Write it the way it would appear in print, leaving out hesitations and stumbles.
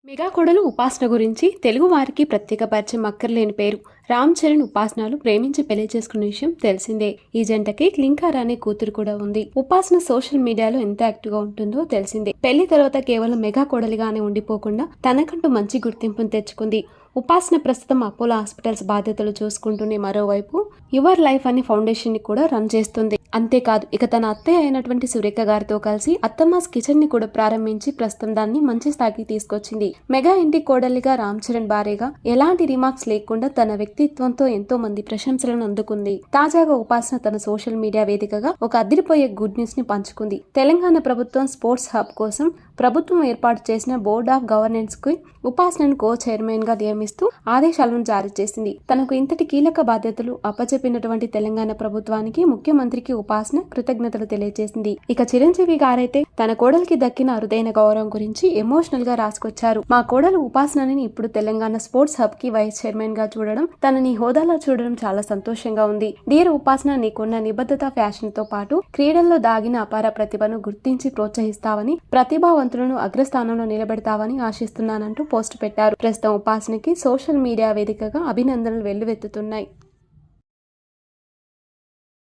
Mega కోడలు ఉపాసన గురించి తెలుగు వారికి ప్రత్యేక పరిచయం అక్కర్లేని పేరు. రామ్ చరణ్ ఉపాసనలు ప్రేమించి పెళ్లి చేసుకున్న విషయం తెలిసిందే. ఈ జంటకి క్లింకార్ అనే కూతురు కూడా ఉంది. ఉపాసన సోషల్ మీడియాలో ఎంత యాక్టివ్ గా ఉంటుందో తెలిసిందే. పెళ్లి తర్వాత కేవలం మెగా కోడలిగానే ఉండిపోకుండా తనకంటూ మంచి గుర్తింపును తెచ్చుకుంది. ఉపాసన ప్రస్తుతం అపోలో హాస్పిటల్స్ బాధ్యతలు చూసుకుంటూనే మరోవైపు యువర్ లైఫ్ అనే ఫౌండేషన్ ని కూడా రన్ చేస్తుంది. అంతేకాదు ఇక తన అత్తయ్య అయినటువంటి సురేఖ గారితో కలిసి అత్తమ్మాస్ కిచెన్ ని కూడా ప్రారంభించి ప్రస్తుతం దాన్ని మంచి స్థాయికి తీసుకొచ్చింది. మెగా ఇంటి కోడలిగా రామ్ చరణ్ భార్యగా ఎలాంటి రిమార్క్స్ లేకుండా తన వ్యక్తిత్వంతో ఎంతో మంది ప్రశంసలను అందుకుంది. తాజాగా ఉపాసన తన సోషల్ మీడియా వేదికగా ఒక అదిరిపోయే గుడ్ న్యూస్ ని పంచుకుంది. తెలంగాణ ప్రభుత్వం స్పోర్ట్స్ హబ్ కోసం ప్రభుత్వం ఏర్పాటు చేసిన బోర్డ్ ఆఫ్ గవర్నెన్స్ కు ఉపాసనను కో చైర్మన్ గా నియమిస్తూ ఆదేశాలను జారీ చేసింది. తనకు ఇంతటి కీలక బాధ్యతలు అప్పచెప్పినటువంటి తెలంగాణ ప్రభుత్వానికి ముఖ్యమంత్రికి ఉపాసన కృతజ్ఞతలు తెలియజేసింది. ఇక చిరంజీవి గారైతే తన కోడలికి దక్కిన అరుదైన గౌరవం గురించి ఎమోషనల్ గా రాసుకొచ్చారు. మా కోడలు ఉపాసనని ఇప్పుడు తెలంగాణ స్పోర్ట్స్ హబ్ కి వైస్ చైర్మన్ గా చూడడం, తనని హోదాలో చూడడం చాలా సంతోషంగా ఉంది. డియర్ ఉపాసన, నీకున్న నిబద్ధత, ఫ్యాషన్ తో పాటు క్రీడల్లో దాగిన అపార ప్రతిభను గుర్తించి ప్రోత్సహిస్తావని, ప్రతిభావంతులను అగ్రస్థానంలో నిలబెడతావని ఆశిస్తున్నానంటూ పోస్ట్ పెట్టారు. ప్రస్తుతం ఉపాసనకి సోషల్ మీడియా వేదికగా అభినందనలు వెల్లువెత్తుతున్నాయి.